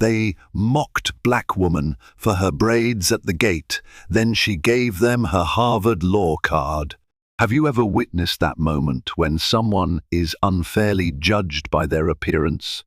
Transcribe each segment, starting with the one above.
They mocked black woman for her braids at the gate, then she gave them her Harvard law card. Have you ever witnessed that moment when someone is unfairly judged by their appearance,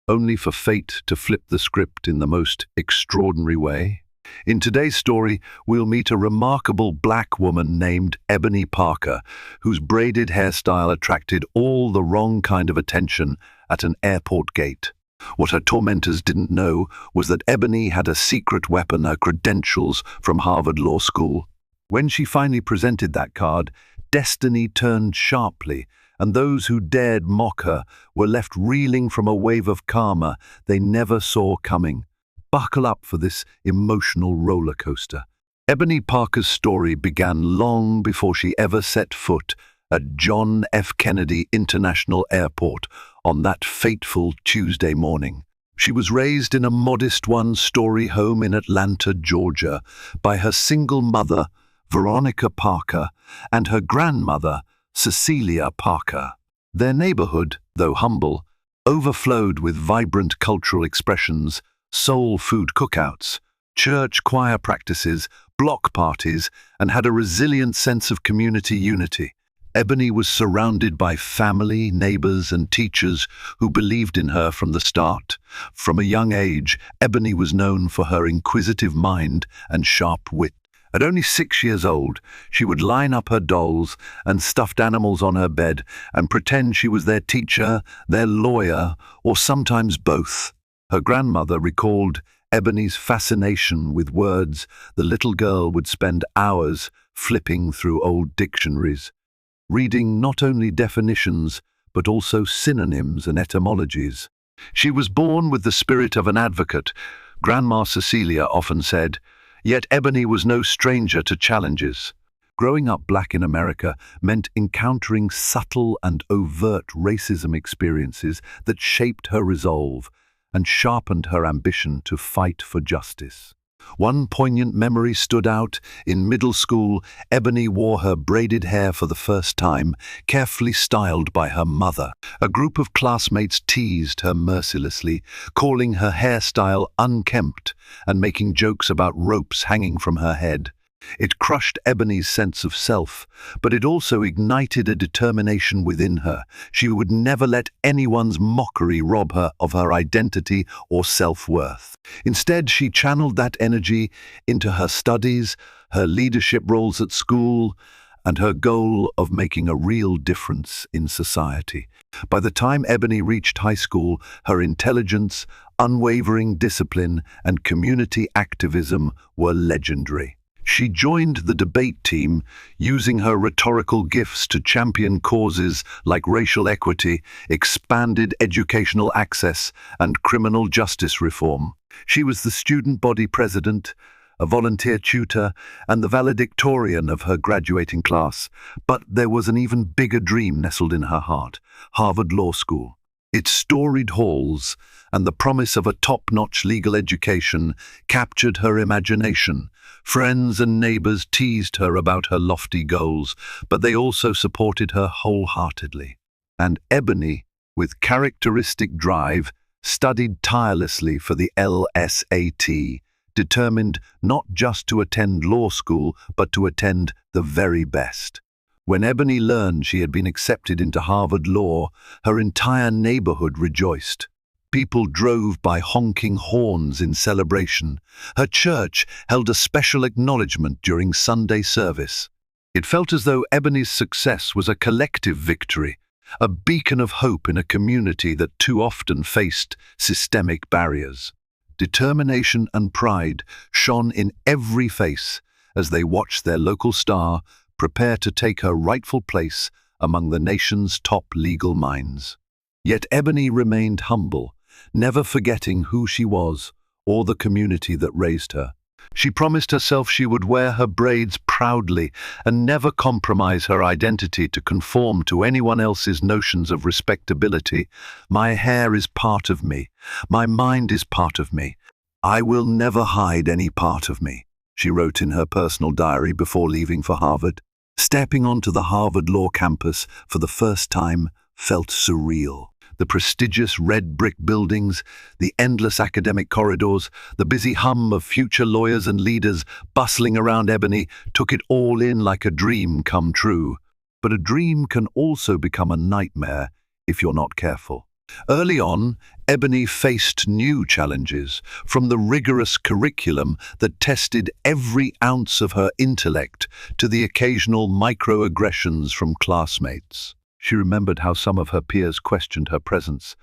only for fate to flip the script in the most extraordinary way? In today's story, we'll meet a remarkable black woman named Ebony Parker, whose braided hairstyle attracted all the wrong kind of attention at an airport gate. What her tormentors didn't know was that Ebony had a secret weapon, her credentials from Harvard Law School. When she finally presented that card, destiny turned sharply, and those who dared mock her were left reeling from a wave of karma they never saw coming. Buckle up for this emotional roller coaster. Ebony Parker's story began long before she ever set foot at John F. Kennedy International Airport on that fateful Tuesday morning. She was raised in a modest one-story home in Atlanta, Georgia, by her single mother, Veronica Parker, and her grandmother, Cecilia Parker. Their neighborhood, though humble, overflowed with vibrant cultural expressions, soul food cookouts, church choir practices, block parties, and had a resilient sense of community unity. Ebony was surrounded by family, neighbors, and teachers who believed in her from the start. From a young age, Ebony was known for her inquisitive mind and sharp wit. At only 6 years old, she would line up her dolls and stuffed animals on her bed and pretend she was their teacher, their lawyer, or sometimes both. Her grandmother recalled Ebony's fascination with words. The little girl would spend hours flipping through old dictionaries, reading not only definitions, but also synonyms and etymologies. She was born with the spirit of an advocate, Grandma Cecilia often said, yet Ebony was no stranger to challenges. Growing up black in America meant encountering subtle and overt racism experiences that shaped her resolve and sharpened her ambition to fight for justice. One poignant memory stood out. In middle school, Ebony wore her braided hair for the first time, carefully styled by her mother. A group of classmates teased her mercilessly, calling her hairstyle unkempt and making jokes about ropes hanging from her head. It crushed Ebony's sense of self, but it also ignited a determination within her. She would never let anyone's mockery rob her of her identity or self-worth. Instead, she channeled that energy into her studies, her leadership roles at school, and her goal of making a real difference in society. By the time Ebony reached high school, her intelligence, unwavering discipline, and community activism were legendary. She joined the debate team, using her rhetorical gifts to champion causes like racial equity, expanded educational access, and criminal justice reform. She was the student body president, a volunteer tutor, and the valedictorian of her graduating class. But there was an even bigger dream nestled in her heart: Harvard Law School. Its storied halls and the promise of a top-notch legal education captured her imagination. Friends and neighbors teased her about her lofty goals, but they also supported her wholeheartedly. And Ebony, with characteristic drive, studied tirelessly for the LSAT, determined not just to attend law school, but to attend the very best. When Ebony learned she had been accepted into Harvard Law, her entire neighborhood rejoiced. People drove by honking horns in celebration. Her church held a special acknowledgement during Sunday service. It felt as though Ebony's success was a collective victory, a beacon of hope in a community that too often faced systemic barriers. Determination and pride shone in every face as they watched their local star prepare to take her rightful place among the nation's top legal minds. Yet Ebony remained humble, never forgetting who she was or the community that raised her. She promised herself she would wear her braids proudly and never compromise her identity to conform to anyone else's notions of respectability. "My hair is part of me. My mind is part of me. I will never hide any part of me," she wrote in her personal diary before leaving for Harvard. Stepping onto the Harvard Law campus for the first time felt surreal. The prestigious red brick buildings, the endless academic corridors, the busy hum of future lawyers and leaders bustling around Ebony took it all in like a dream come true. But a dream can also become a nightmare if you're not careful. Early on, Ebony faced new challenges, from the rigorous curriculum that tested every ounce of her intellect to the occasional microaggressions from classmates. She remembered how some of her peers questioned her presence.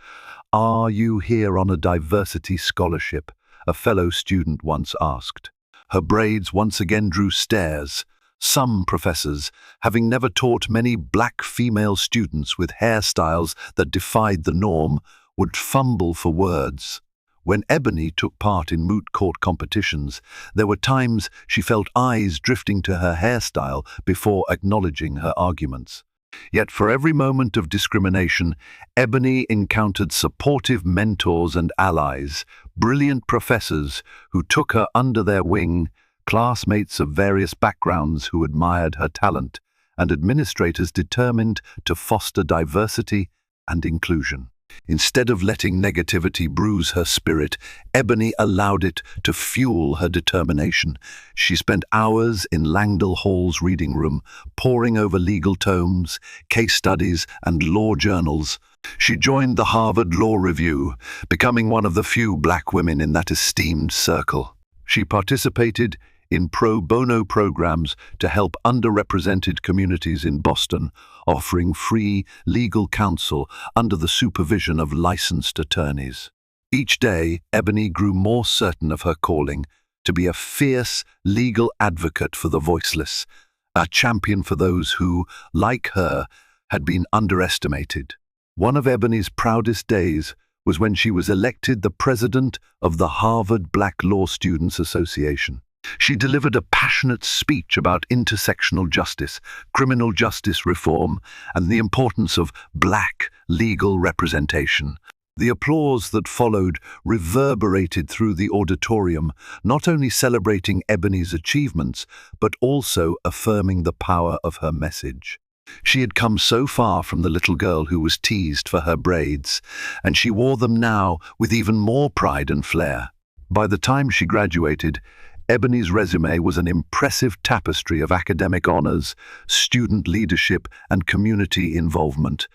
"Are you here on a diversity scholarship?" a fellow student once asked. Her braids once again drew stares. Some professors, having never taught many black female students with hairstyles that defied the norm, would fumble for words. When Ebony took part in moot court competitions, there were times she felt eyes drifting to her hairstyle before acknowledging her arguments. Yet for every moment of discrimination, Ebony encountered supportive mentors and allies, brilliant professors who took her under their wing, classmates of various backgrounds who admired her talent, and administrators determined to foster diversity and inclusion. Instead of letting negativity bruise her spirit, Ebony allowed it to fuel her determination. She spent hours in Langdell Hall's reading room, poring over legal tomes, case studies, and law journals. She joined the Harvard Law Review, becoming one of the few black women in that esteemed circle. She participated in pro bono programs to help underrepresented communities in Boston, offering free legal counsel under the supervision of licensed attorneys. Each day, Ebony grew more certain of her calling to be a fierce legal advocate for the voiceless, a champion for those who, like her, had been underestimated. One of Ebony's proudest days was when she was elected the president of the Harvard Black Law Students Association. She delivered a passionate speech about intersectional justice, criminal justice reform, and the importance of black legal representation. The applause that followed reverberated through the auditorium, not only celebrating Ebony's achievements, but also affirming the power of her message. She had come so far from the little girl who was teased for her braids, and she wore them now with even more pride and flair. By the time she graduated, Ebony's resume was an impressive tapestry of academic honors, student leadership, and community involvement.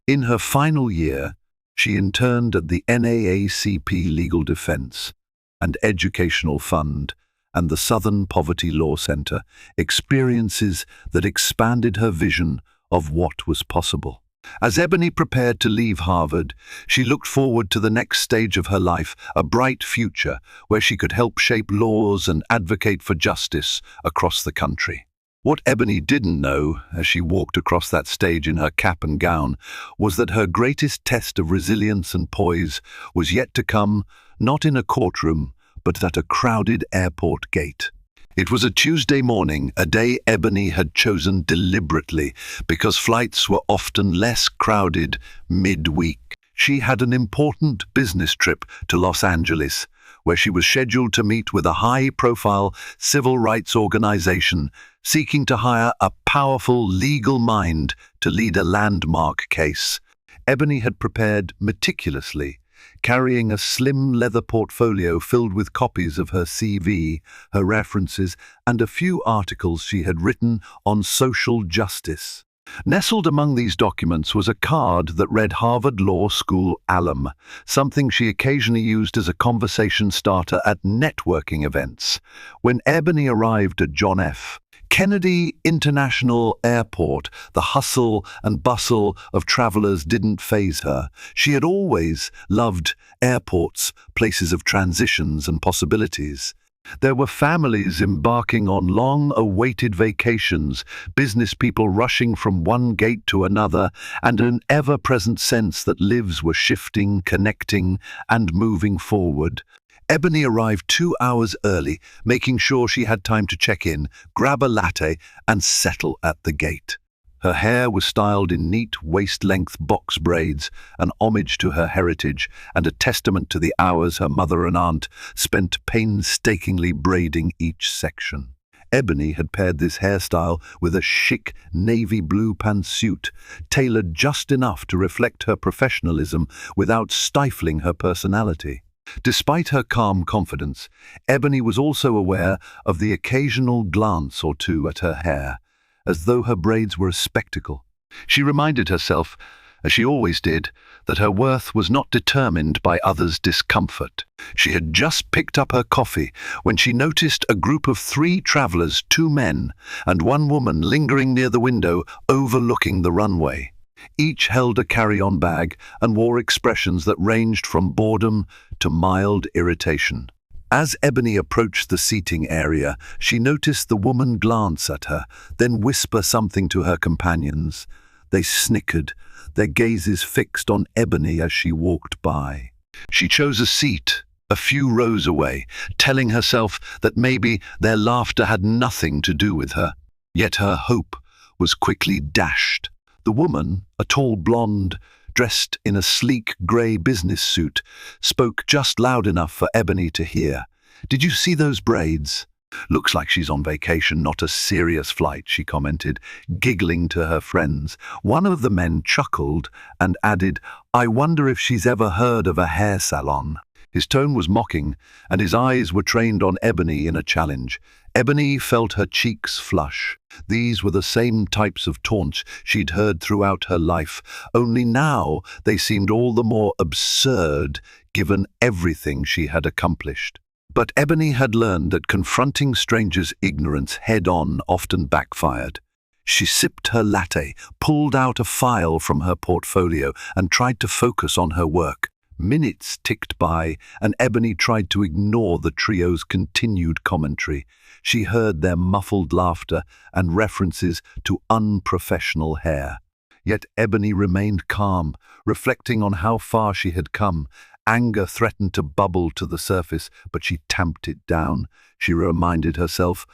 In her final year, she interned at the NAACP Legal Defense and Educational Fund and the Southern Poverty Law Center, experiences that expanded her vision of what was possible. As Ebony prepared to leave Harvard, she looked forward to the next stage of her life, a bright future where she could help shape laws and advocate for justice across the country. What Ebony didn't know, as she walked across that stage in her cap and gown, was that her greatest test of resilience and poise was yet to come, not in a courtroom, but at a crowded airport gate. It was a Tuesday morning, a day Ebony had chosen deliberately because flights were often less crowded midweek. She had an important business trip to Los Angeles, where she was scheduled to meet with a high-profile civil rights organization seeking to hire a powerful legal mind to lead a landmark case. Ebony had prepared meticulously, carrying a slim leather portfolio filled with copies of her CV, her references, and a few articles she had written on social justice. Nestled among these documents was a card that read Harvard Law School alum, something she occasionally used as a conversation starter at networking events. When Ebony arrived at John F. Kennedy International Airport, the hustle and bustle of travelers didn't faze her. She had always loved airports, places of transitions and possibilities. There were families embarking on long-awaited vacations, business people rushing from one gate to another, and an ever-present sense that lives were shifting, connecting, and moving forward. Ebony arrived 2 hours early, making sure she had time to check in, grab a latte, and settle at the gate. Her hair was styled in neat waist-length box braids, an homage to her heritage and a testament to the hours her mother and aunt spent painstakingly braiding each section. Ebony had paired this hairstyle with a chic navy blue pantsuit, tailored just enough to reflect her professionalism without stifling her personality. Despite her calm confidence, Ebony was also aware of the occasional glance or two at her hair, as though her braids were a spectacle. She reminded herself, as she always did, that her worth was not determined by others' discomfort. She had just picked up her coffee when she noticed a group of 3 travelers, 2 men and 1 woman, lingering near the window overlooking the runway. Each held a carry-on bag and wore expressions that ranged from boredom to mild irritation. As Ebony approached the seating area, she noticed the woman glance at her, then whisper something to her companions. They snickered, their gazes fixed on Ebony as she walked by. She chose a seat a few rows away, telling herself that maybe their laughter had nothing to do with her. Yet her hope was quickly dashed. The woman, a tall blonde, dressed in a sleek grey business suit, spoke just loud enough for Ebony to hear. "Did you see those braids? Looks like she's on vacation, not a serious flight," she commented, giggling to her friends. One of the men chuckled and added, "I wonder if she's ever heard of a hair salon." His tone was mocking, and his eyes were trained on Ebony in a challenge. Ebony felt her cheeks flush. These were the same types of taunts she'd heard throughout her life, only now they seemed all the more absurd given everything she had accomplished. But Ebony had learned that confronting strangers' ignorance head-on often backfired. She sipped her latte, pulled out a file from her portfolio, and tried to focus on her work. Minutes ticked by, and Ebony tried to ignore the trio's continued commentary. She heard their muffled laughter and references to unprofessional hair. Yet Ebony remained calm, reflecting on how far she had come. Anger threatened to bubble to the surface, but she tamped it down. She reminded herself,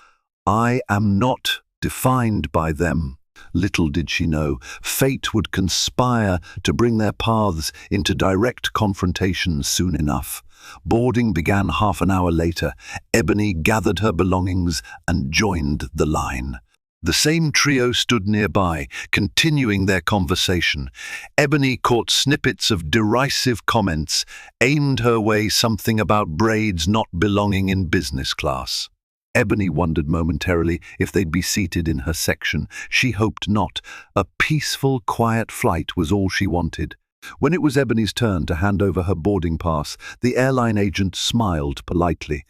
"I am not defined by them." Little did she know, fate would conspire to bring their paths into direct confrontation soon enough. Boarding began half an hour later. Ebony gathered her belongings and joined the line. The same trio stood nearby, continuing their conversation. Ebony caught snippets of derisive comments, aimed her way something about braids not belonging in business class. Ebony wondered momentarily if they'd be seated in her section. She hoped not. A peaceful, quiet flight was all she wanted. When it was Ebony's turn to hand over her boarding pass, the airline agent smiled politely.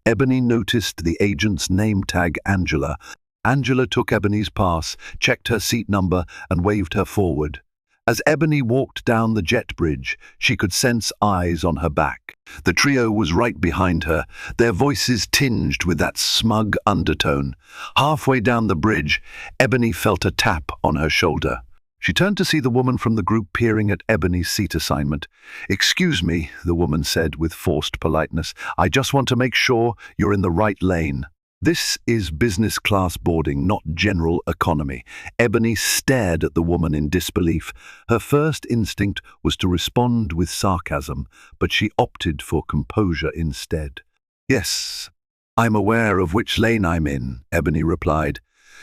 Ebony noticed the agent's name tag, Angela. Angela took Ebony's pass, checked her seat number, and waved her forward. As Ebony walked down the jet bridge, she could sense eyes on her back. The trio was right behind her, their voices tinged with that smug undertone. Halfway down the bridge, Ebony felt a tap on her shoulder. She turned to see the woman from the group peering at Ebony's seat assignment. "Excuse me," the woman said with forced politeness. "I just want to make sure you're in the right lane." "This is business class boarding, not general economy." Ebony stared at the woman in disbelief. Her first instinct was to respond with sarcasm, but she opted for composure instead. "Yes, I'm aware of which lane I'm in," Ebony replied.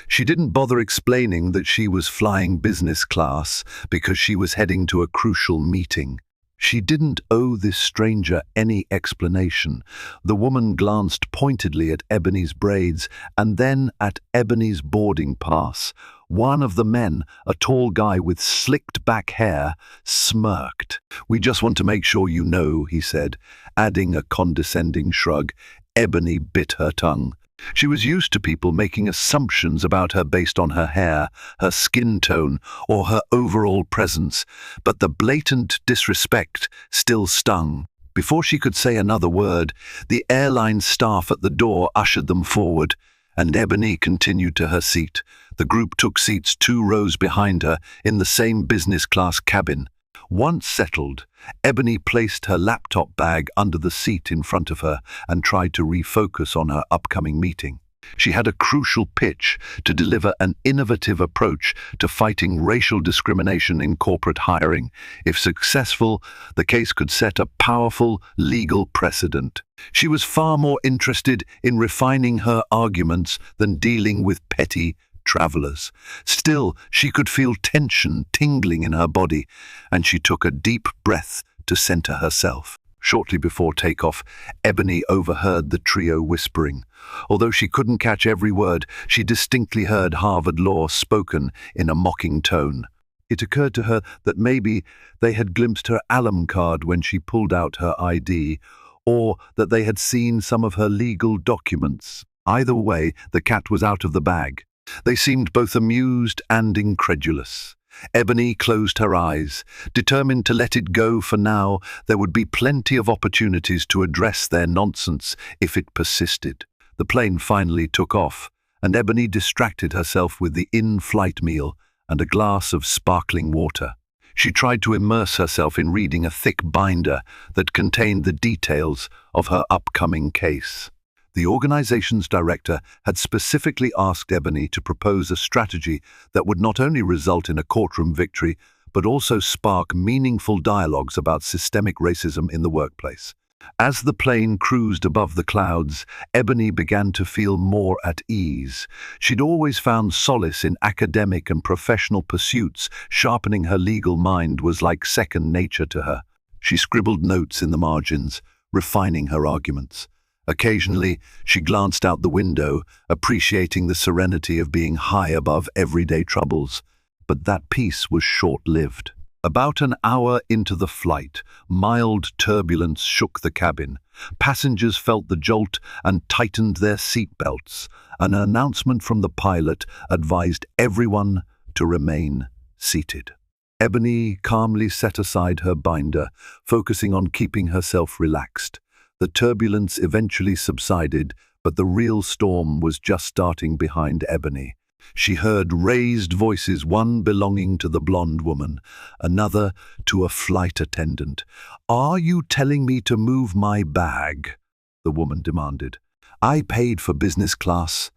She didn't bother explaining that she was flying business class because she was heading to a crucial meeting. She didn't owe this stranger any explanation. The woman glanced pointedly at Ebony's braids and then at Ebony's boarding pass. One of the men, a tall guy with slicked back hair, smirked. "We just want to make sure you know," he said, adding a condescending shrug. Ebony bit her tongue. She was used to people making assumptions about her based on her hair, her skin tone, or her overall presence, but the blatant disrespect still stung. Before she could say another word, the airline staff at the door ushered them forward, and Ebony continued to her seat. The group took seats 2 rows behind her in the same business class cabin. Once settled, Ebony placed her laptop bag under the seat in front of her and tried to refocus on her upcoming meeting. She had a crucial pitch to deliver an innovative approach to fighting racial discrimination in corporate hiring. If successful, the case could set a powerful legal precedent. She was far more interested in refining her arguments than dealing with petty travelers. Still, she could feel tension tingling in her body, and she took a deep breath to center herself. Shortly before takeoff, Ebony overheard the trio whispering. Although she couldn't catch every word, she distinctly heard Harvard law spoken in a mocking tone. It occurred to her that maybe they had glimpsed her alum card when she pulled out her ID, or that they had seen some of her legal documents. Either way, the cat was out of the bag. They seemed both amused and incredulous. Ebony closed her eyes, determined to let it go for now. There would be plenty of opportunities to address their nonsense if it persisted. The plane finally took off, and Ebony distracted herself with the in-flight meal and a glass of sparkling water. She tried to immerse herself in reading a thick binder that contained the details of her upcoming case. The organization's director had specifically asked Ebony to propose a strategy that would not only result in a courtroom victory, but also spark meaningful dialogues about systemic racism in the workplace. As the plane cruised above the clouds, Ebony began to feel more at ease. She'd always found solace in academic and professional pursuits. Sharpening her legal mind was like second nature to her. She scribbled notes in the margins, refining her arguments. Occasionally, she glanced out the window, appreciating the serenity of being high above everyday troubles. But that peace was short-lived. About an hour into the flight, mild turbulence shook the cabin. Passengers felt the jolt and tightened their seatbelts. An announcement from the pilot advised everyone to remain seated. Ebony calmly set aside her binder, focusing on keeping herself relaxed. The turbulence eventually subsided, but the real storm was just starting behind Ebony. She heard raised voices, one belonging to the blonde woman, another to a flight attendant. "Are you telling me to move my bag?" the woman demanded. "I paid for business class,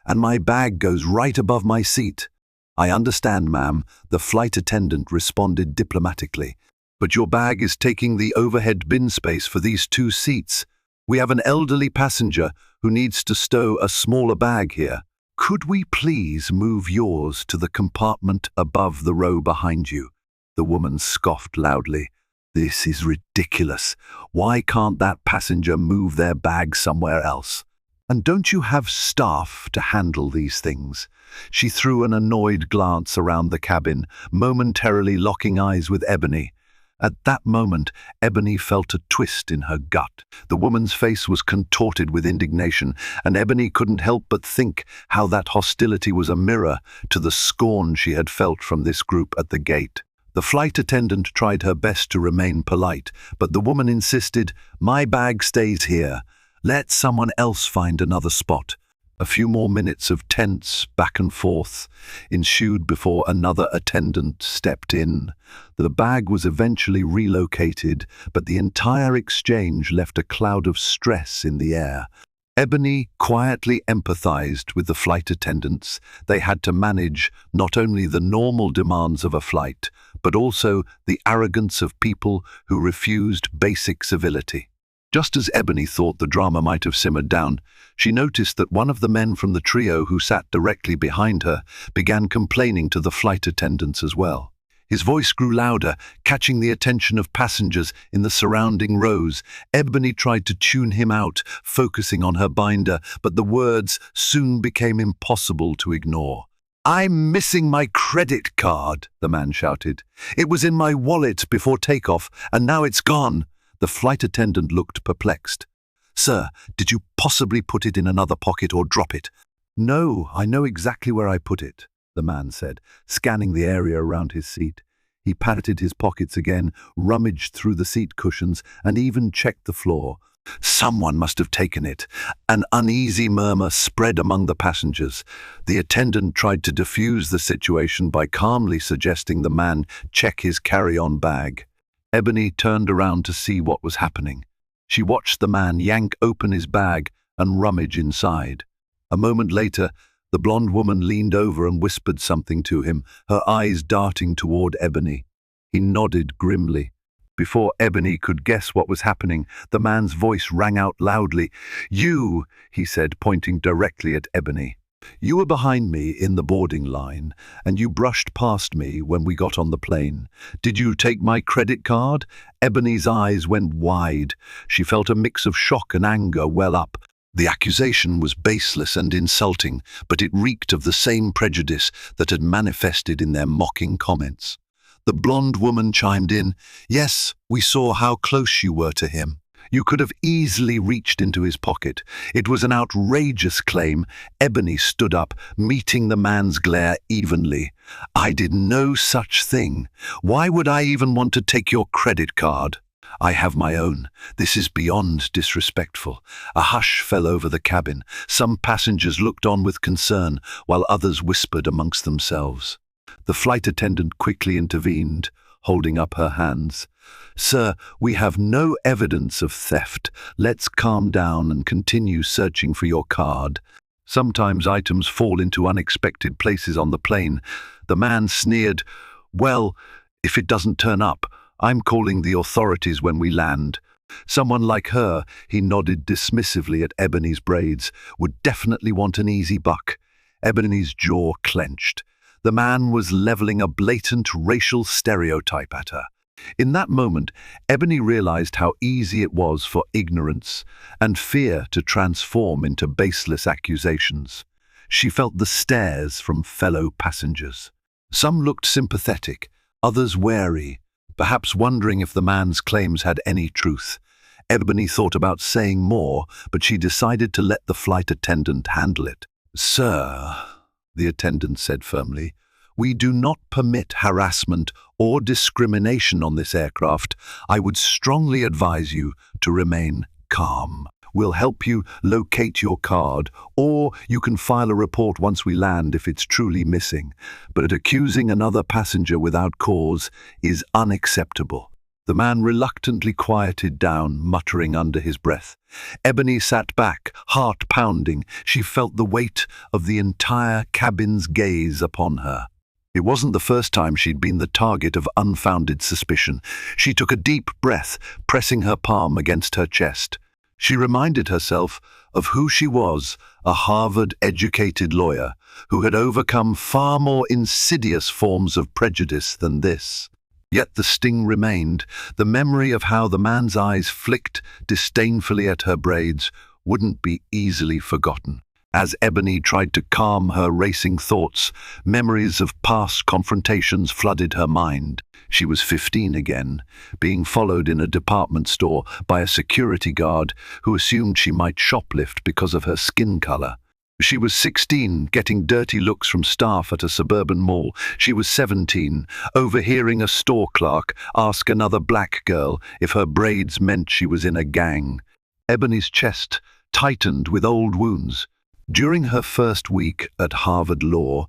and my bag goes right above my seat." "I understand, ma'am," the flight attendant responded diplomatically. "But your bag is taking the overhead bin space for these two seats. We have an elderly passenger who needs to stow a smaller bag here. Could we please move yours to the compartment above the row behind you?" The woman scoffed loudly. "This is ridiculous. Why can't that passenger move their bag somewhere else? And don't you have staff to handle these things?" She threw an annoyed glance around the cabin, momentarily locking eyes with Ebony. At that moment, Ebony felt a twist in her gut. The woman's face was contorted with indignation, and Ebony couldn't help but think how that hostility was a mirror to the scorn she had felt from this group at the gate. The flight attendant tried her best to remain polite, but the woman insisted, "My bag stays here. Let someone else find another spot." A few more minutes of tense back and forth ensued before another attendant stepped in. The bag was eventually relocated, but the entire exchange left a cloud of stress in the air. Ebony quietly empathized with the flight attendants. They had to manage not only the normal demands of a flight, but also the arrogance of people who refused basic civility. Just as Ebony thought the drama might have simmered down, she noticed that one of the men from the trio who sat directly behind her began complaining to the flight attendants as well. His voice grew louder, catching the attention of passengers in the surrounding rows. Ebony tried to tune him out, focusing on her binder, but the words soon became impossible to ignore. "I'm missing my credit card," the man shouted. "It was in my wallet before takeoff, and now it's gone." The flight attendant looked perplexed. "Sir, did you possibly put it in another pocket or drop it?" "No, I know exactly where I put it," the man said, scanning the area around his seat. He patted his pockets again, rummaged through the seat cushions, and even checked the floor. "Someone must have taken it." An uneasy murmur spread among the passengers. The attendant tried to defuse the situation by calmly suggesting the man check his carry-on bag. Ebony turned around to see what was happening. She watched the man yank open his bag and rummage inside. A moment later, the blonde woman leaned over and whispered something to him, her eyes darting toward Ebony. He nodded grimly. Before Ebony could guess what was happening, the man's voice rang out loudly. "You," he said, pointing directly at Ebony. "You were behind me in the boarding line, and you brushed past me when we got on the plane. Did you take my credit card?" Ebony's eyes went wide. She felt a mix of shock and anger well up. The accusation was baseless and insulting, but it reeked of the same prejudice that had manifested in their mocking comments. The blonde woman chimed in. "Yes, we saw how close you were to him. You could have easily reached into his pocket. It was an outrageous claim." Ebony stood up, meeting the man's glare evenly. "I did no such thing. Why would I even want to take your credit card? I have my own. This is beyond disrespectful." A hush fell over the cabin. Some passengers looked on with concern, while others whispered amongst themselves. The flight attendant quickly intervened, holding up her hands. "Sir, we have no evidence of theft. Let's calm down and continue searching for your card. Sometimes items fall into unexpected places on the plane." The man sneered. "Well, if it doesn't turn up, I'm calling the authorities when we land." Someone like her, he nodded dismissively at Ebony's braids, would definitely want an easy buck. Ebony's jaw clenched. The man was leveling a blatant racial stereotype at her. In that moment, Ebony realized how easy it was for ignorance and fear to transform into baseless accusations. She felt the stares from fellow passengers. Some looked sympathetic, others wary, perhaps wondering if the man's claims had any truth. Ebony thought about saying more, but she decided to let the flight attendant handle it. "Sir," the attendant said firmly, "we do not permit harassment or discrimination on this aircraft. I would strongly advise you to remain calm. We'll help you locate your card, or you can file a report once we land if it's truly missing. But accusing another passenger without cause is unacceptable." The man reluctantly quieted down, muttering under his breath. Ebony sat back, heart pounding. She felt the weight of the entire cabin's gaze upon her. It wasn't the first time she'd been the target of unfounded suspicion. She took a deep breath, pressing her palm against her chest. She reminded herself of who she was, a Harvard-educated lawyer who had overcome far more insidious forms of prejudice than this. Yet the sting remained. The memory of how the man's eyes flicked disdainfully at her braids wouldn't be easily forgotten. As Ebony tried to calm her racing thoughts, memories of past confrontations flooded her mind. She was 15 again, being followed in a department store by a security guard who assumed she might shoplift because of her skin color. She was 16, getting dirty looks from staff at a suburban mall. She was 17, overhearing a store clerk ask another black girl if her braids meant she was in a gang. Ebony's chest tightened with old wounds. During her first week at Harvard Law,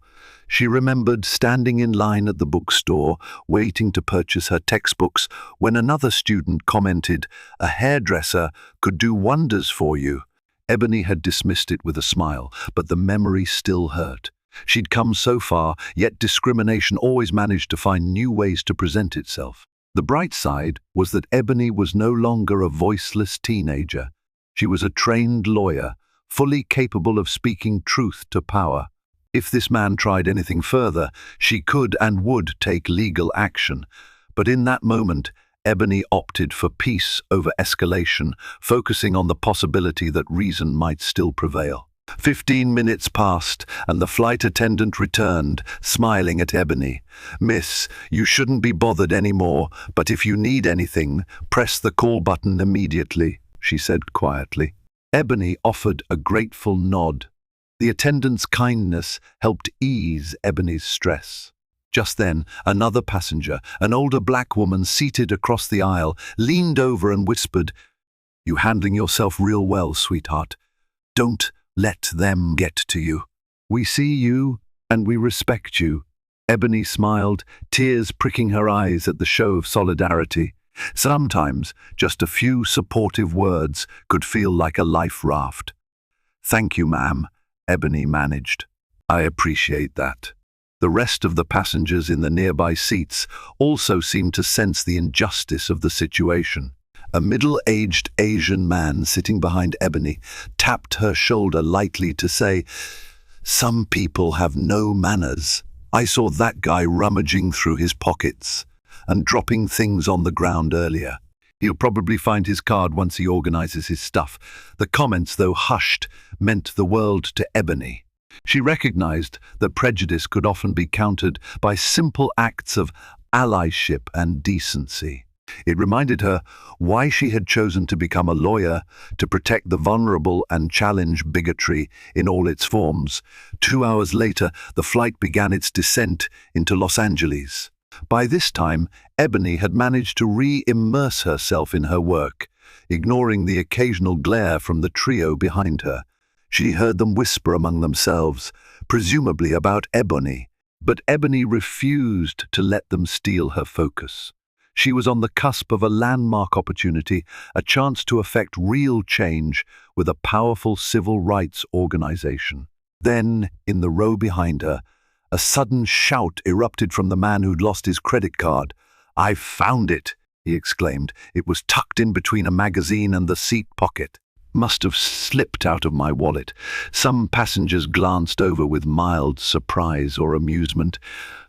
she remembered standing in line at the bookstore, waiting to purchase her textbooks, when another student commented, "A hairdresser could do wonders for you." Ebony had dismissed it with a smile, but the memory still hurt. She'd come so far, yet discrimination always managed to find new ways to present itself. The bright side was that Ebony was no longer a voiceless teenager. She was a trained lawyer, fully capable of speaking truth to power. If this man tried anything further, she could and would take legal action. But in that moment, Ebony opted for peace over escalation, focusing on the possibility that reason might still prevail. 15 minutes passed, and the flight attendant returned, smiling at Ebony. "Miss, you shouldn't be bothered anymore, but if you need anything, press the call button immediately," she said quietly. Ebony offered a grateful nod. The attendant's kindness helped ease Ebony's stress. Just then, another passenger, an older black woman seated across the aisle, leaned over and whispered, "You handling yourself real well, sweetheart. Don't let them get to you. We see you and we respect you." Ebony smiled, tears pricking her eyes at the show of solidarity. Sometimes, just a few supportive words could feel like a life raft. "Thank you, ma'am," Ebony managed. "I appreciate that." The rest of the passengers in the nearby seats also seemed to sense the injustice of the situation. A middle-aged Asian man sitting behind Ebony tapped her shoulder lightly to say, "Some people have no manners. I saw that guy rummaging through his pockets and dropping things on the ground earlier. He'll probably find his card once he organizes his stuff." The comments, though hushed, meant the world to Ebony. She recognized that prejudice could often be countered by simple acts of allyship and decency. It reminded her why she had chosen to become a lawyer, to protect the vulnerable and challenge bigotry in all its forms. 2 hours later, the flight began its descent into Los Angeles. By this time, Ebony had managed to re-immerse herself in her work, ignoring the occasional glare from the trio behind her. She heard them whisper among themselves, presumably about Ebony, but Ebony refused to let them steal her focus. She was on the cusp of a landmark opportunity, a chance to effect real change with a powerful civil rights organization. Then, in the row behind her, a sudden shout erupted from the man who'd lost his credit card. "I found it," he exclaimed. "It was tucked in between a magazine and the seat pocket. Must have slipped out of my wallet." Some passengers glanced over with mild surprise or amusement.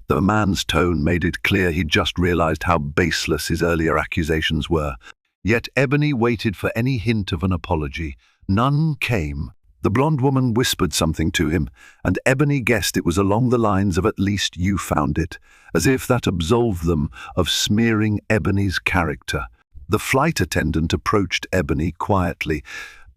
The man's tone made it clear he'd just realized how baseless his earlier accusations were. Yet Ebony waited for any hint of an apology. None came. The blonde woman whispered something to him, and Ebony guessed it was along the lines of "at least you found it," as if that absolved them of smearing Ebony's character. The flight attendant approached Ebony quietly.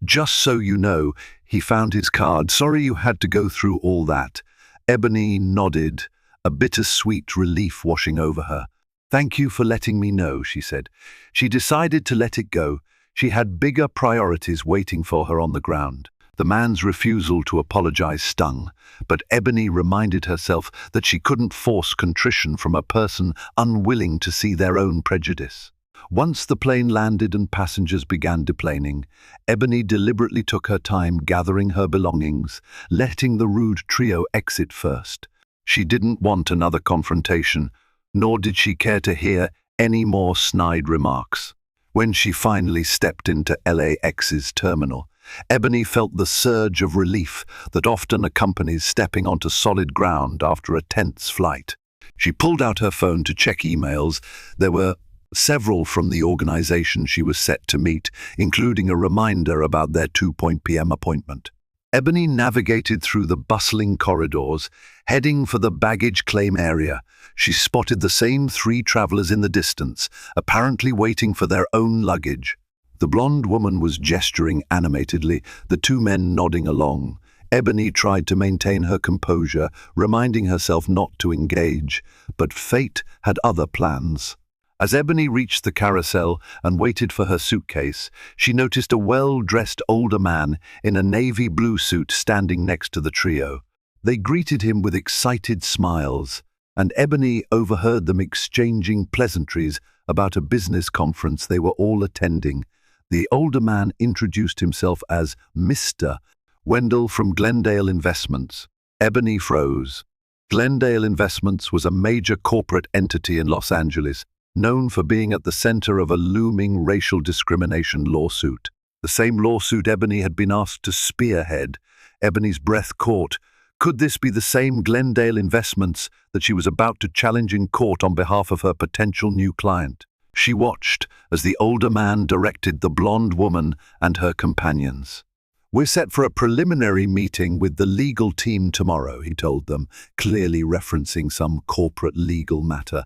"Just so you know, he found his card. Sorry you had to go through all that." Ebony nodded, a bittersweet relief washing over her. "Thank you for letting me know," she said. She decided to let it go. She had bigger priorities waiting for her on the ground. The man's refusal to apologize stung, but Ebony reminded herself that she couldn't force contrition from a person unwilling to see their own prejudice. Once the plane landed and passengers began deplaning, Ebony deliberately took her time gathering her belongings, letting the rude trio exit first. She didn't want another confrontation, nor did she care to hear any more snide remarks. When she finally stepped into LAX's terminal, Ebony felt the surge of relief that often accompanies stepping onto solid ground after a tense flight. She pulled out her phone to check emails. There were several from the organization she was set to meet, including a reminder about their 2 p.m. appointment. Ebony navigated through the bustling corridors, heading for the baggage claim area. She spotted the same 3 travelers in the distance, apparently waiting for their own luggage. The blonde woman was gesturing animatedly, the 2 men nodding along. Ebony tried to maintain her composure, reminding herself not to engage, but fate had other plans. As Ebony reached the carousel and waited for her suitcase, she noticed a well-dressed older man in a navy blue suit standing next to the trio. They greeted him with excited smiles, and Ebony overheard them exchanging pleasantries about a business conference they were all attending. The older man introduced himself as Mr. Wendell from Glendale Investments. Ebony froze. Glendale Investments was a major corporate entity in Los Angeles, known for being at the center of a looming racial discrimination lawsuit. The same lawsuit Ebony had been asked to spearhead. Ebony's breath caught. Could this be the same Glendale Investments that she was about to challenge in court on behalf of her potential new client? She watched as the older man directed the blonde woman and her companions. "We're set for a preliminary meeting with the legal team tomorrow," he told them, clearly referencing some corporate legal matter.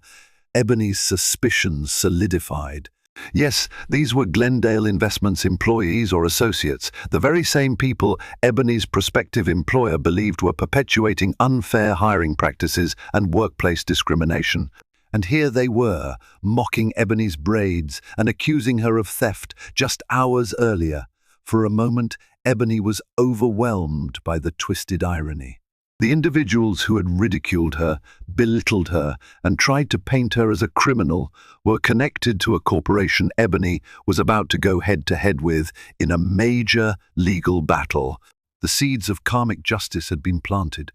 Ebony's suspicions solidified. Yes, these were Glendale Investments employees or associates, the very same people Ebony's prospective employer believed were perpetuating unfair hiring practices and workplace discrimination. And here they were, mocking Ebony's braids and accusing her of theft just hours earlier. For a moment, Ebony was overwhelmed by the twisted irony. The individuals who had ridiculed her, belittled her, and tried to paint her as a criminal were connected to a corporation Ebony was about to go head-to-head with in a major legal battle. The seeds of karmic justice had been planted.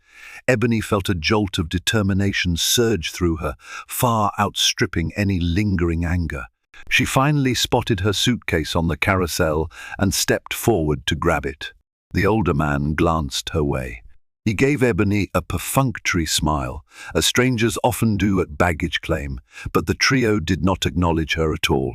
Ebony felt a jolt of determination surge through her, far outstripping any lingering anger. She finally spotted her suitcase on the carousel and stepped forward to grab it. The older man glanced her way. He gave Ebony a perfunctory smile, as strangers often do at baggage claim, but the trio did not acknowledge her at all.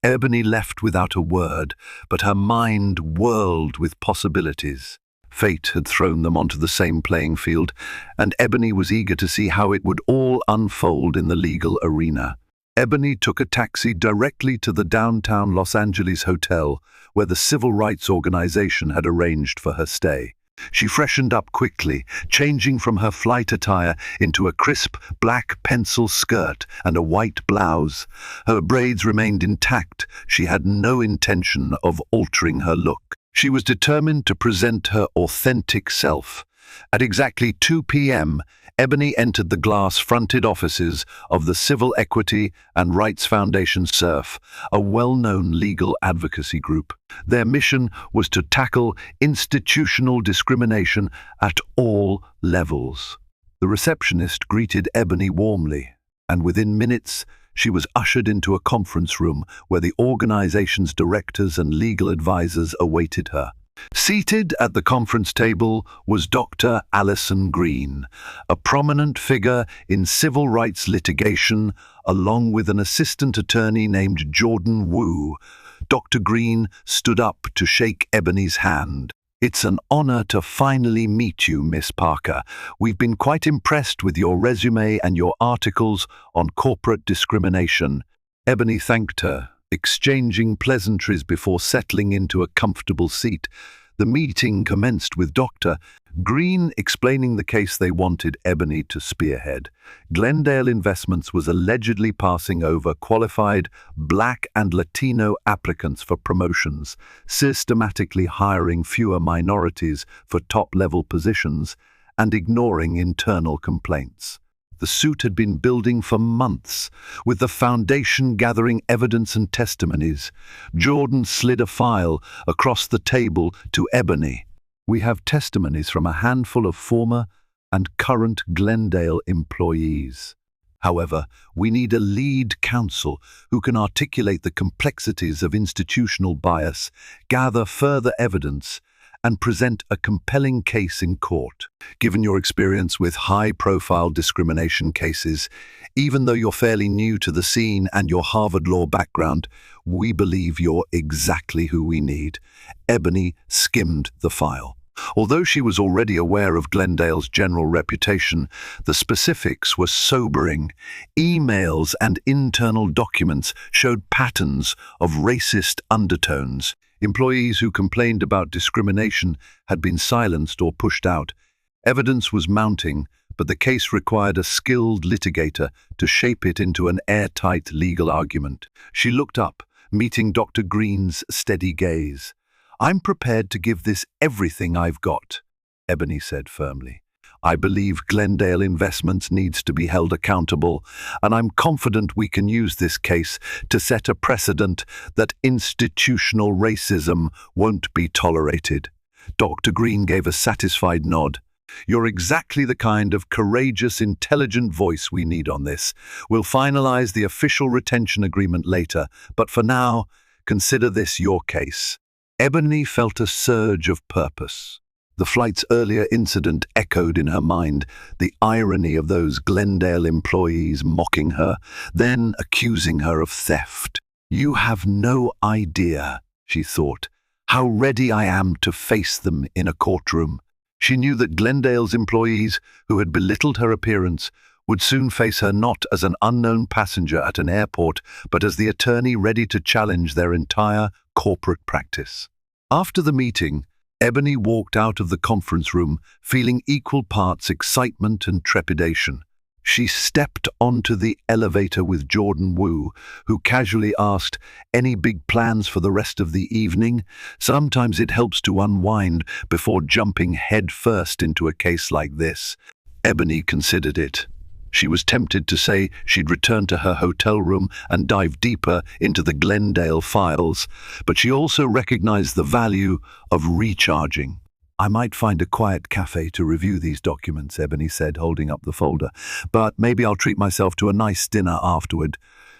Ebony left without a word, but her mind whirled with possibilities. Fate had thrown them onto the same playing field, and Ebony was eager to see how it would all unfold in the legal arena. Ebony took a taxi directly to the downtown Los Angeles hotel, where the civil rights organization had arranged for her stay. She freshened up quickly, changing from her flight attire into a crisp black pencil skirt and a white blouse. Her braids remained intact. She had no intention of altering her look. She was determined to present her authentic self. At exactly 2 p.m., Ebony entered the glass-fronted offices of the Civil Equity and Rights Foundation SURF, a well-known legal advocacy group. Their mission was to tackle institutional discrimination at all levels. The receptionist greeted Ebony warmly, and within minutes, she was ushered into a conference room where the organization's directors and legal advisors awaited her. Seated at the conference table was Dr. Allison Green, a prominent figure in civil rights litigation, along with an assistant attorney named Jordan Wu. Dr. Green stood up to shake Ebony's hand. "It's an honor to finally meet you, Miss Parker. We've been quite impressed with your resume and your articles on corporate discrimination." Ebony thanked her, exchanging pleasantries before settling into a comfortable seat. The meeting commenced with Dr. Green explaining the case they wanted Ebony to spearhead. Glendale Investments was allegedly passing over qualified Black and Latino applicants for promotions, systematically hiring fewer minorities for top-level positions, and ignoring internal complaints. The suit had been building for months, with the foundation gathering evidence and testimonies. Jordan slid a file across the table to Ebony. "We have testimonies from a handful of former and current Glendale employees. However, we need a lead counsel who can articulate the complexities of institutional bias, gather further evidence, and present a compelling case in court. Given your experience with high-profile discrimination cases, even though you're fairly new to the scene and your Harvard Law background, we believe you're exactly who we need." Ebony skimmed the file. Although she was already aware of Glendale's general reputation, the specifics were sobering. Emails and internal documents showed patterns of racist undertones. Employees who complained about discrimination had been silenced or pushed out. Evidence was mounting, but the case required a skilled litigator to shape it into an airtight legal argument. She looked up, meeting Dr. Green's steady gaze. "I'm prepared to give this everything I've got," Ebony said firmly. "I believe Glendale Investments needs to be held accountable, and I'm confident we can use this case to set a precedent that institutional racism won't be tolerated." Dr. Green gave a satisfied nod. "You're exactly the kind of courageous, intelligent voice we need on this. We'll finalize the official retention agreement later, but for now, consider this your case." Ebony felt a surge of purpose. The flight's earlier incident echoed in her mind, the irony of those Glendale employees mocking her, then accusing her of theft. "You have no idea," she thought, "how ready I am to face them in a courtroom." She knew that Glendale's employees, who had belittled her appearance, would soon face her not as an unknown passenger at an airport, but as the attorney ready to challenge their entire corporate practice. After the meeting, Ebony walked out of the conference room, feeling equal parts excitement and trepidation. She stepped onto the elevator with Jordan Wu, who casually asked, "Any big plans for the rest of the evening?" Sometimes it helps to unwind before jumping headfirst into a case like this. Ebony considered it. She was tempted to say she'd return to her hotel room and dive deeper into the Glendale files, but she also recognized the value of recharging. I might find a quiet cafe to review these documents, Ebony said, holding up the folder. But maybe I'll treat myself to a nice dinner afterward.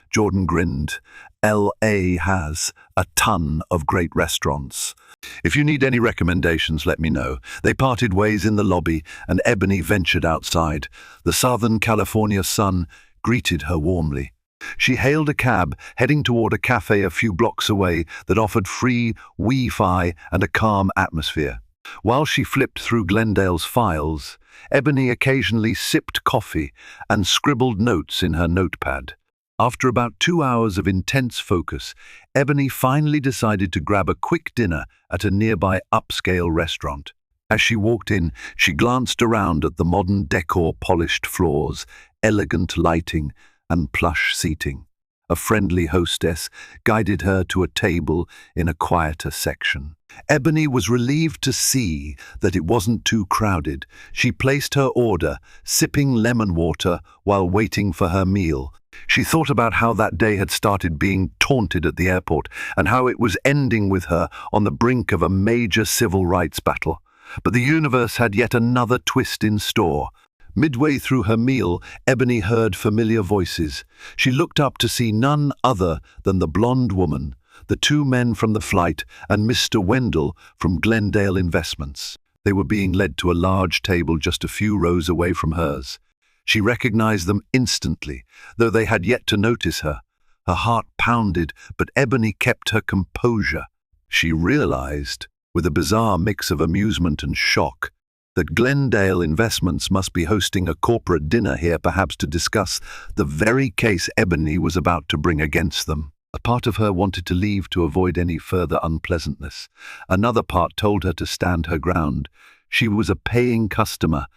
Jordan grinned. LA has a ton of great restaurants. If you need any recommendations, let me know. They parted ways in the lobby, and Ebony ventured outside. The Southern California sun greeted her warmly. She hailed a cab, heading toward a cafe a few blocks away that offered free Wi-Fi and a calm atmosphere. While she flipped through Glendale's files, Ebony occasionally sipped coffee and scribbled notes in her notepad. After about 2 hours of intense focus, Ebony finally decided to grab a quick dinner at a nearby upscale restaurant. As she walked in, she glanced around at the modern decor, polished floors, elegant lighting, and plush seating. A friendly hostess guided her to a table in a quieter section. Ebony was relieved to see that it wasn't too crowded. She placed her order, sipping lemon water while waiting for her meal. She thought about how that day had started being taunted at the airport and how it was ending with her on the brink of a major civil rights battle. But the universe had yet another twist in store. Midway through her meal, Ebony heard familiar voices. She looked up to see none other than the blonde woman, the 2 men from the flight, and Mr. Wendell from Glendale Investments. They were being led to a large table just a few rows away from hers. She recognized them instantly, though they had yet to notice her. Her heart pounded, but Ebony kept her composure. She realized, with a bizarre mix of amusement and shock, that Glendale Investments must be hosting a corporate dinner here, perhaps to discuss the very case Ebony was about to bring against them. A part of her wanted to leave to avoid any further unpleasantness. Another part told her to stand her ground. She was a paying customer,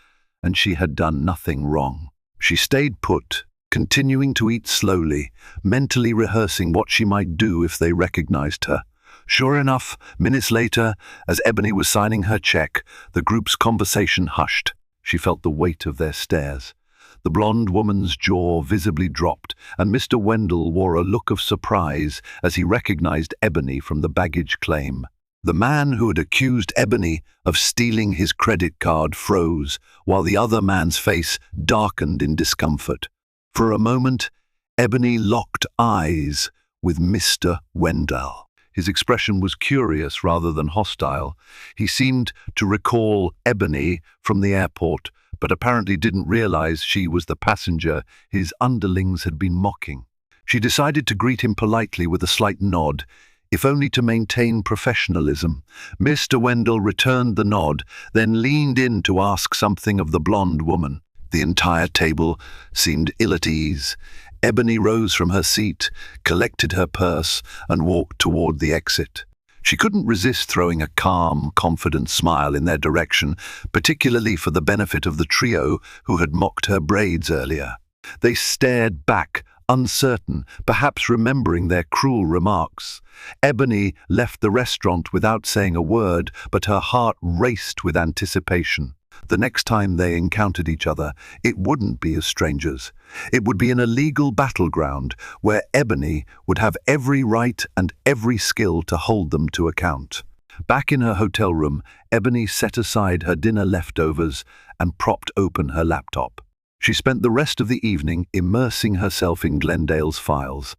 and she had done nothing wrong. She stayed put, continuing to eat slowly, mentally rehearsing what she might do if they recognized her. Sure enough, minutes later, as Ebony was signing her check, the group's conversation hushed. She felt the weight of their stares. The blonde woman's jaw visibly dropped, and Mr. Wendell wore a look of surprise as he recognized Ebony from the baggage claim. The man who had accused Ebony of stealing his credit card froze, while the other man's face darkened in discomfort. For a moment, Ebony locked eyes with Mr. Wendell. His expression was curious rather than hostile. He seemed to recall Ebony from the airport, but apparently didn't realize she was the passenger his underlings had been mocking. She decided to greet him politely with a slight nod, if only to maintain professionalism. Mr. Wendell returned the nod, then leaned in to ask something of the blonde woman. The entire table seemed ill at ease. Ebony rose from her seat, collected her purse, and walked toward the exit. She couldn't resist throwing a calm, confident smile in their direction, particularly for the benefit of the trio who had mocked her braids earlier. They stared back, uncertain, perhaps remembering their cruel remarks. Ebony left the restaurant without saying a word, but her heart raced with anticipation. The next time they encountered each other, it wouldn't be as strangers. It would be in a legal battleground where Ebony would have every right and every skill to hold them to account. Back in her hotel room, Ebony set aside her dinner leftovers and propped open her laptop. She spent the rest of the evening immersing herself in Glendale's files,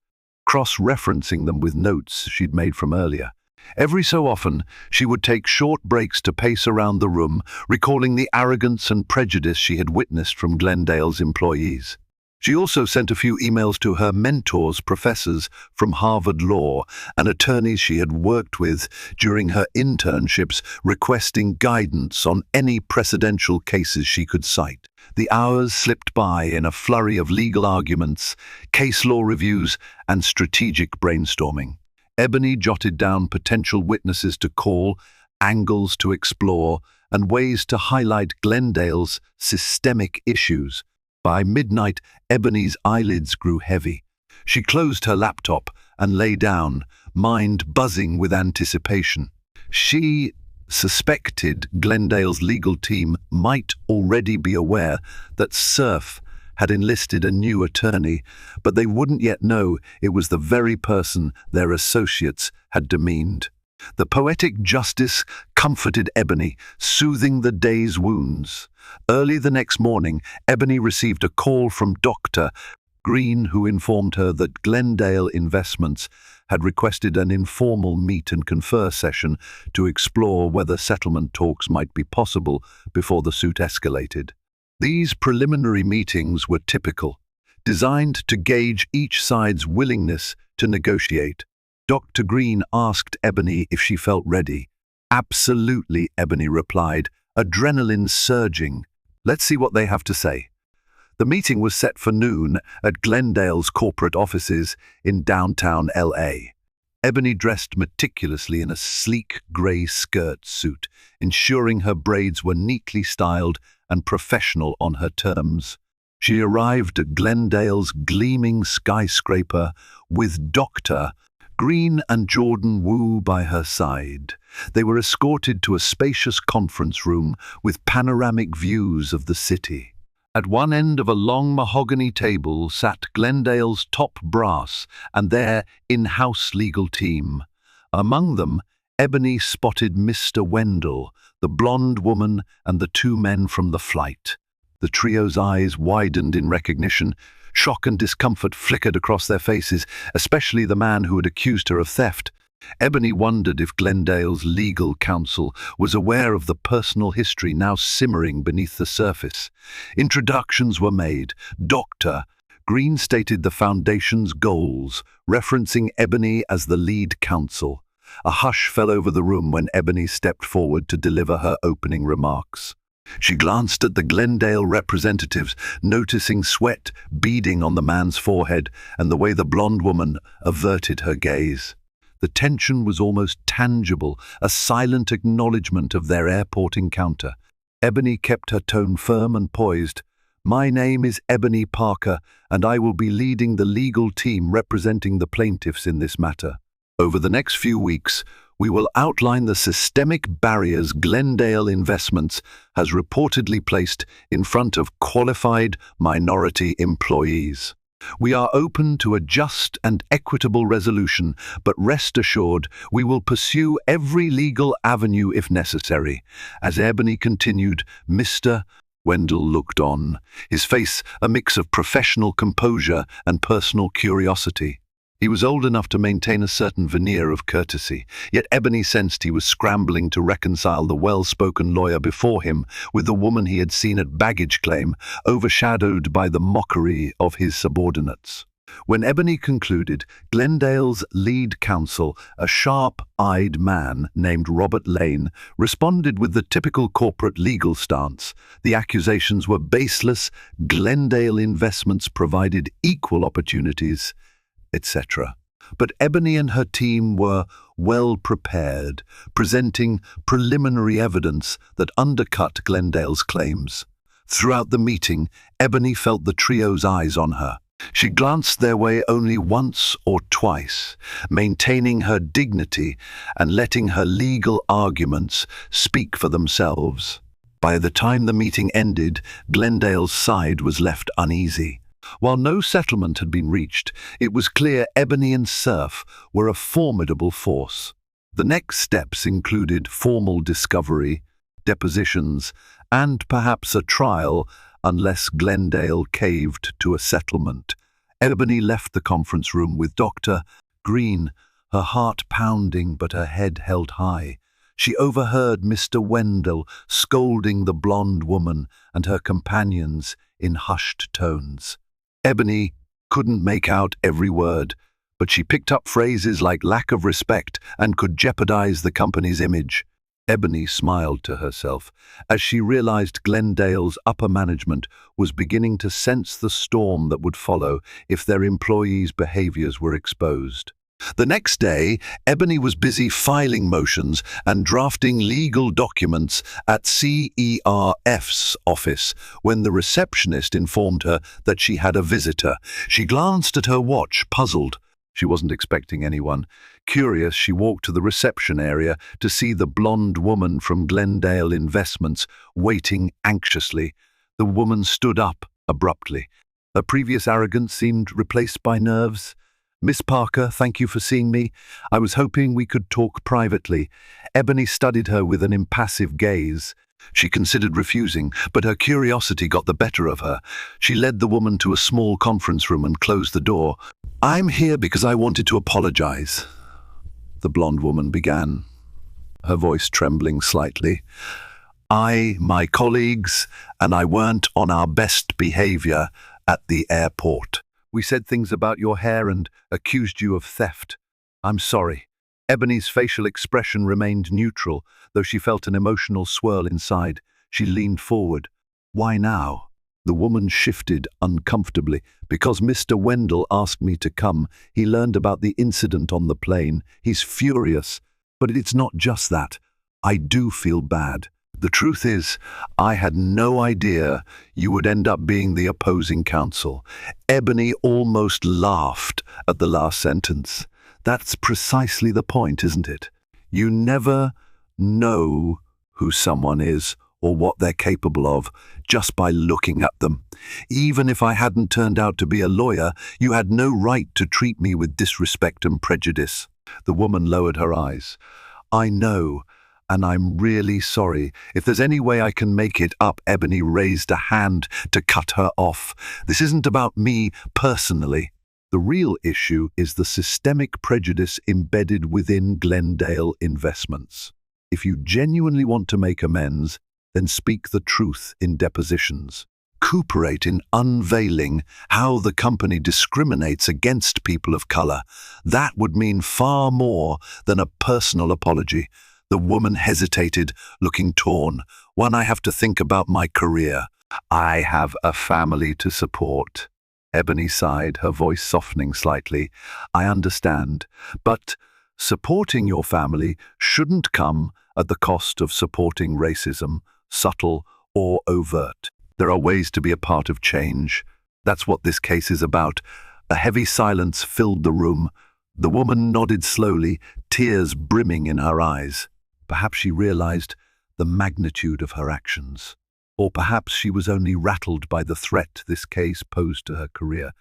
cross-referencing them with notes she'd made from earlier. Every so often, she would take short breaks to pace around the room, recalling the arrogance and prejudice she had witnessed from Glendale's employees. She also sent a few emails to her mentors, professors from Harvard Law, and attorneys she had worked with during her internships, requesting guidance on any precedential cases she could cite. The hours slipped by in a flurry of legal arguments, case law reviews, and strategic brainstorming. Ebony jotted down potential witnesses to call, angles to explore, and ways to highlight Glendale's systemic issues. By midnight, Ebony's eyelids grew heavy. She closed her laptop and lay down, mind buzzing with anticipation. She suspected Glendale's legal team might already be aware that Surf had enlisted a new attorney, but they wouldn't yet know it was the very person their associates had demeaned. The poetic justice comforted Ebony, soothing the day's wounds. Early the next morning, Ebony received a call from Dr. Green, who informed her that Glendale Investments had requested an informal meet and confer session to explore whether settlement talks might be possible before the suit escalated. These preliminary meetings were typical, designed to gauge each side's willingness to negotiate. Dr. Green asked Ebony if she felt ready. "Absolutely," Ebony replied, adrenaline surging. "Let's see what they have to say." The meeting was set for noon at Glendale's corporate offices in downtown LA. Ebony dressed meticulously in a sleek grey skirt suit, ensuring her braids were neatly styled and professional on her terms. She arrived at Glendale's gleaming skyscraper with Dr. Green and Jordan Wu by her side. They were escorted to a spacious conference room with panoramic views of the city. At one end of a long mahogany table sat Glendale's top brass and their in-house legal team. Among them, Ebony spotted Mr. Wendell, the blonde woman, and the two men from the flight. The trio's eyes widened in recognition. Shock and discomfort flickered across their faces, especially the man who had accused her of theft. Ebony wondered if Glendale's legal counsel was aware of the personal history now simmering beneath the surface. Introductions were made. Dr. Green stated the foundation's goals, referencing Ebony as the lead counsel. A hush fell over the room when Ebony stepped forward to deliver her opening remarks. She glanced at the Glendale representatives, noticing sweat beading on the man's forehead and the way the blonde woman averted her gaze. The tension was almost tangible, a silent acknowledgement of their airport encounter. Ebony kept her tone firm and poised. "My name is Ebony Parker, and I will be leading the legal team representing the plaintiffs in this matter. Over the next few weeks, we will outline the systemic barriers Glendale Investments has reportedly placed in front of qualified minority employees. We are open to a just and equitable resolution, but rest assured we will pursue every legal avenue if necessary." As Ebony continued, Mr. Wendell looked on, his face a mix of professional composure and personal curiosity. He was old enough to maintain a certain veneer of courtesy, yet Ebony sensed he was scrambling to reconcile the well-spoken lawyer before him with the woman he had seen at baggage claim, overshadowed by the mockery of his subordinates. When Ebony concluded, Glendale's lead counsel, a sharp-eyed man named Robert Lane, responded with the typical corporate legal stance. The accusations were baseless, Glendale Investments provided equal opportunities, etc. But Ebony and her team were well prepared, presenting preliminary evidence that undercut Glendale's claims. Throughout the meeting, Ebony felt the trio's eyes on her. She glanced their way only once or twice, maintaining her dignity and letting her legal arguments speak for themselves. By the time the meeting ended, Glendale's side was left uneasy. While no settlement had been reached, it was clear Ebony and Surf were a formidable force. The next steps included formal discovery, depositions, and perhaps a trial unless Glendale caved to a settlement. Ebony left the conference room with Dr. Green, her heart pounding but her head held high. She overheard Mr. Wendell scolding the blonde woman and her companions in hushed tones. Ebony couldn't make out every word, but she picked up phrases like lack of respect and could jeopardize the company's image. Ebony smiled to herself as she realized Glendale's upper management was beginning to sense the storm that would follow if their employees' behaviors were exposed. The next day, Ebony was busy filing motions and drafting legal documents at CERF's office when the receptionist informed her that she had a visitor. She glanced at her watch, puzzled. She wasn't expecting anyone. Curious, she walked to the reception area to see the blonde woman from Glendale Investments waiting anxiously. The woman stood up abruptly. Her previous arrogance seemed replaced by nerves. Miss Parker, thank you for seeing me. I was hoping we could talk privately. Ebony studied her with an impassive gaze. She considered refusing, but her curiosity got the better of her. She led the woman to a small conference room and closed the door. I'm here because I wanted to apologize, the blonde woman began, her voice trembling slightly. My colleagues, and I weren't on our best behavior at the airport. We said things about your hair and accused you of theft. I'm sorry. Ebony's facial expression remained neutral, though she felt an emotional swirl inside. She leaned forward. Why now? The woman shifted uncomfortably. Because Mr. Wendell asked me to come. He learned about the incident on the plane. He's furious. But it's not just that. I do feel bad. The truth is, I had no idea you would end up being the opposing counsel. Ebony almost laughed at the last sentence. That's precisely the point, isn't it? You never know who someone is or what they're capable of just by looking at them. Even if I hadn't turned out to be a lawyer, you had no right to treat me with disrespect and prejudice. The woman lowered her eyes. I know. And I'm really sorry. If there's any way I can make it up, Ebony raised a hand to cut her off. This isn't about me personally. The real issue is the systemic prejudice embedded within Glendale Investments. If you genuinely want to make amends, then speak the truth in depositions. Cooperate in unveiling how the company discriminates against people of color. That would mean far more than a personal apology. The woman hesitated, looking torn. One, I have to think about my career. I have a family to support. Ebony sighed, her voice softening slightly. I understand, but supporting your family shouldn't come at the cost of supporting racism, subtle or overt. There are ways to be a part of change. That's what this case is about. A heavy silence filled the room. The woman nodded slowly, tears brimming in her eyes. Perhaps she realized the magnitude of her actions. Or perhaps she was only rattled by the threat this case posed to her career.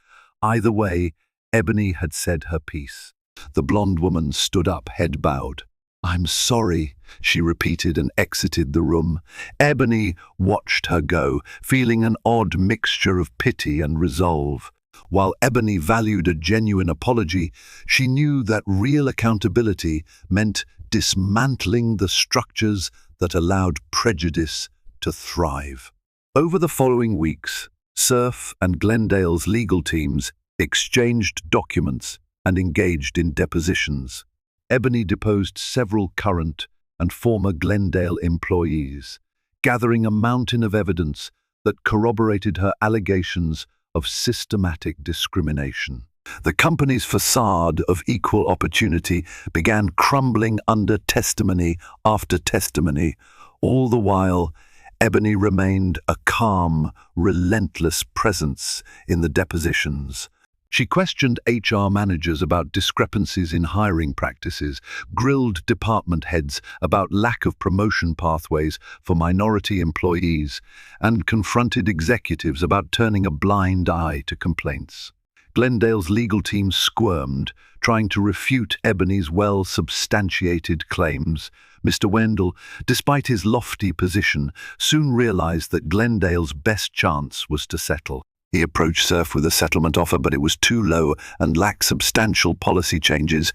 Either way, Ebony had said her piece. The blonde woman stood up, head bowed. I'm sorry, she repeated and exited the room. Ebony watched her go, feeling an odd mixture of pity and resolve. While Ebony valued a genuine apology, she knew that real accountability meant dismantling the structures that allowed prejudice to thrive. Over the following weeks, Surf and Glendale's legal teams exchanged documents and engaged in depositions. Ebony deposed several current and former Glendale employees, gathering a mountain of evidence that corroborated her allegations of systematic discrimination. The company's facade of equal opportunity began crumbling under testimony after testimony. All the while, Ebony remained a calm, relentless presence in the depositions. She questioned HR managers about discrepancies in hiring practices, grilled department heads about lack of promotion pathways for minority employees, and confronted executives about turning a blind eye to complaints. Glendale's legal team squirmed, trying to refute Ebony's well-substantiated claims. Mr. Wendell, despite his lofty position, soon realized that Glendale's best chance was to settle. He approached Surf with a settlement offer, but it was too low and lacked substantial policy changes.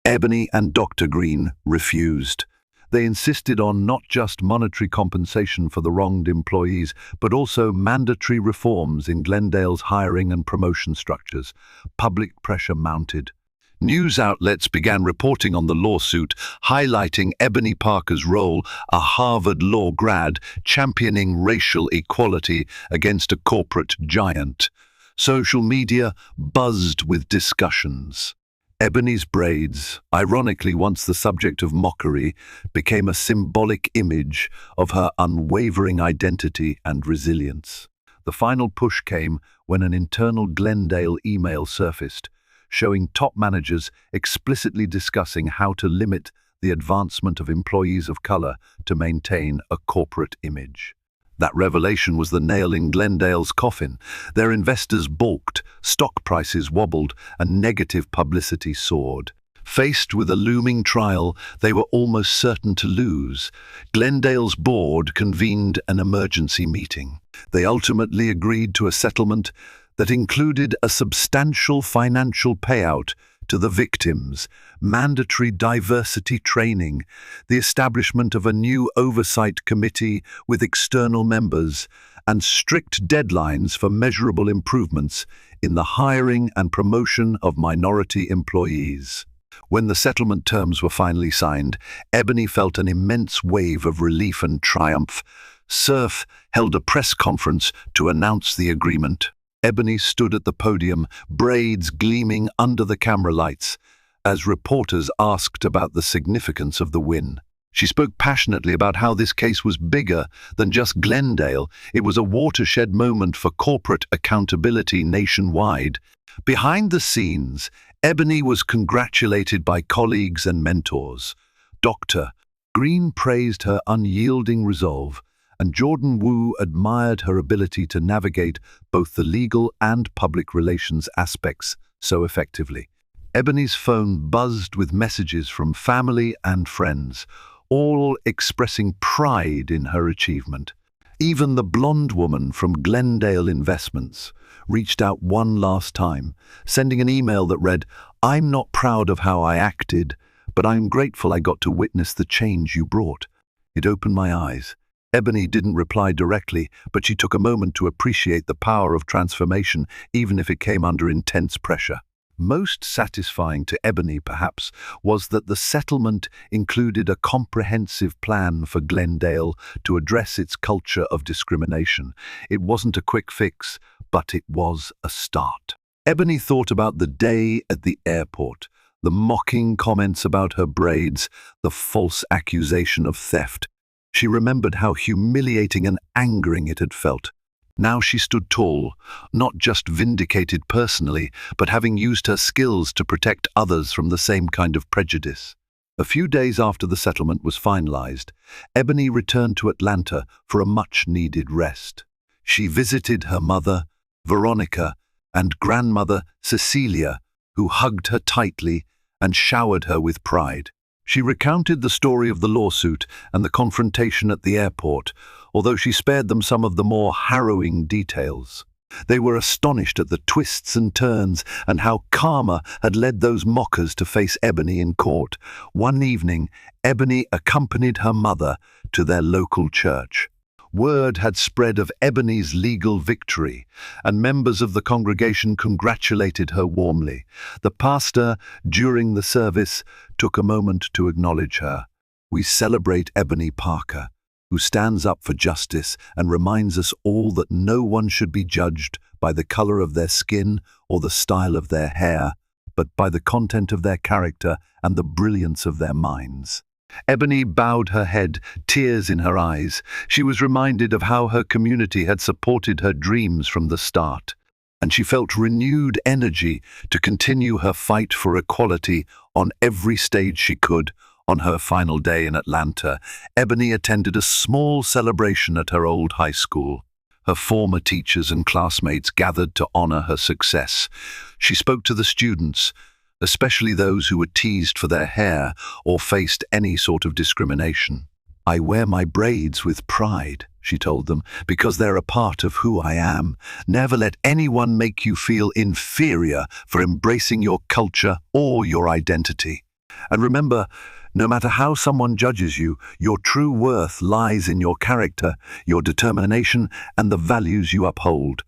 Ebony and Dr. Green refused. They insisted on not just monetary compensation for the wronged employees, but also mandatory reforms in Glendale's hiring and promotion structures. Public pressure mounted. News outlets began reporting on the lawsuit, highlighting Ebony Parker's role, a Harvard law grad, championing racial equality against a corporate giant. Social media buzzed with discussions. Ebony's braids, ironically once the subject of mockery, became a symbolic image of her unwavering identity and resilience. The final push came when an internal Glendale email surfaced, showing top managers explicitly discussing how to limit the advancement of employees of color to maintain a corporate image. That revelation was the nail in Glendale's coffin. Their investors balked, stock prices wobbled, and negative publicity soared. Faced with a looming trial they were almost certain to lose, Glendale's board convened an emergency meeting. They ultimately agreed to a settlement that included a substantial financial payout to the victims, mandatory diversity training, the establishment of a new oversight committee with external members, and strict deadlines for measurable improvements in the hiring and promotion of minority employees. When the settlement terms were finally signed, Ebony felt an immense wave of relief and triumph. Surf held a press conference to announce the agreement. Ebony stood at the podium, braids gleaming under the camera lights, as reporters asked about the significance of the win. She spoke passionately about how this case was bigger than just Glendale. It was a watershed moment for corporate accountability nationwide. Behind the scenes, Ebony was congratulated by colleagues and mentors. Dr. Green praised her unyielding resolve, and Jordan Wu admired her ability to navigate both the legal and public relations aspects so effectively. Ebony's phone buzzed with messages from family and friends, all expressing pride in her achievement. Even the blonde woman from Glendale Investments reached out one last time, sending an email that read, "I'm not proud of how I acted, but I'm grateful I got to witness the change you brought. It opened my eyes." Ebony didn't reply directly, but she took a moment to appreciate the power of transformation, even if it came under intense pressure. Most satisfying to Ebony, perhaps, was that the settlement included a comprehensive plan for Glendale to address its culture of discrimination. It wasn't a quick fix, but it was a start. Ebony thought about the day at the airport, the mocking comments about her braids, the false accusation of theft. She remembered how humiliating and angering it had felt. Now she stood tall, not just vindicated personally, but having used her skills to protect others from the same kind of prejudice. A few days after the settlement was finalized, Ebony returned to Atlanta for a much-needed rest. She visited her mother, Veronica, and grandmother, Cecilia, who hugged her tightly and showered her with pride. She recounted the story of the lawsuit and the confrontation at the airport, although she spared them some of the more harrowing details. They were astonished at the twists and turns and how karma had led those mockers to face Ebony in court. One evening, Ebony accompanied her mother to their local church. Word had spread of Ebony's legal victory, and members of the congregation congratulated her warmly. The pastor, during the service, took a moment to acknowledge her. "We celebrate Ebony Parker, who stands up for justice and reminds us all that no one should be judged by the color of their skin or the style of their hair, but by the content of their character and the brilliance of their minds." Ebony bowed her head, tears in her eyes. She was reminded of how her community had supported her dreams from the start, and she felt renewed energy to continue her fight for equality on every stage she could. On her final day in Atlanta, Ebony attended a small celebration at her old high school. Her former teachers and classmates gathered to honor her success. She spoke to the students, especially those who were teased for their hair or faced any sort of discrimination. "I wear my braids with pride," she told them, "because they're a part of who I am. Never let anyone make you feel inferior for embracing your culture or your identity. And remember, no matter how someone judges you, your true worth lies in your character, your determination, and the values you uphold."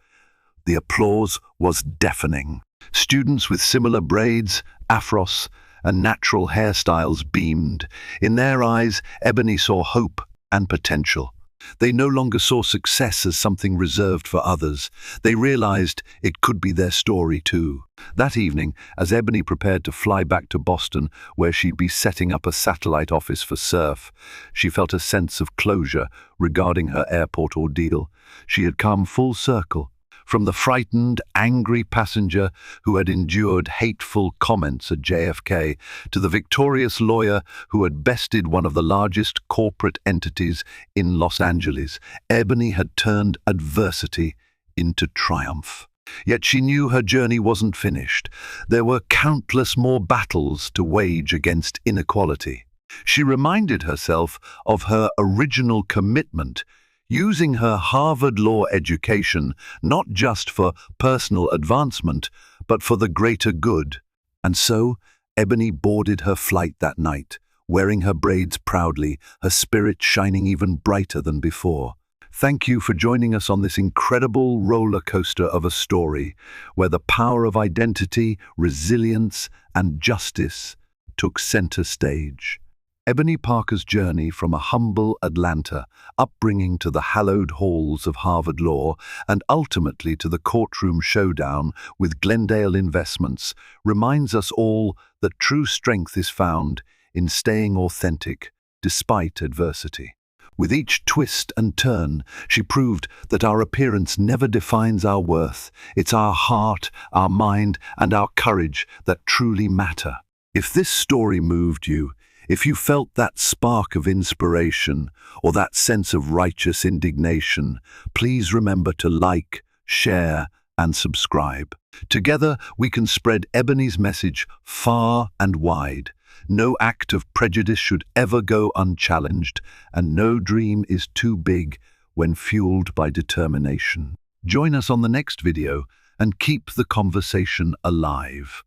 The applause was deafening. Students with similar braids, afros, and natural hairstyles beamed. In their eyes, Ebony saw hope and potential. They no longer saw success as something reserved for others. They realized it could be their story too. That evening, as Ebony prepared to fly back to Boston, where she'd be setting up a satellite office for Surf, she felt a sense of closure regarding her airport ordeal. She had come full circle. From the frightened, angry passenger who had endured hateful comments at JFK to the victorious lawyer who had bested one of the largest corporate entities in Los Angeles, Ebony had turned adversity into triumph. Yet she knew her journey wasn't finished. There were countless more battles to wage against inequality. She reminded herself of her original commitment, using her Harvard law education not just for personal advancement, but for the greater good. And so, Ebony boarded her flight that night, wearing her braids proudly, her spirit shining even brighter than before. Thank you for joining us on this incredible roller coaster of a story, where the power of identity, resilience, and justice took center stage. Ebony Parker's journey from a humble Atlanta upbringing to the hallowed halls of Harvard Law and ultimately to the courtroom showdown with Glendale Investments reminds us all that true strength is found in staying authentic despite adversity. With each twist and turn, she proved that our appearance never defines our worth. It's our heart, our mind, and our courage that truly matter. If this story moved you, if you felt that spark of inspiration or that sense of righteous indignation, please remember to like, share, and subscribe. Together, we can spread Ebony's message far and wide. No act of prejudice should ever go unchallenged, and no dream is too big when fueled by determination. Join us on the next video and keep the conversation alive.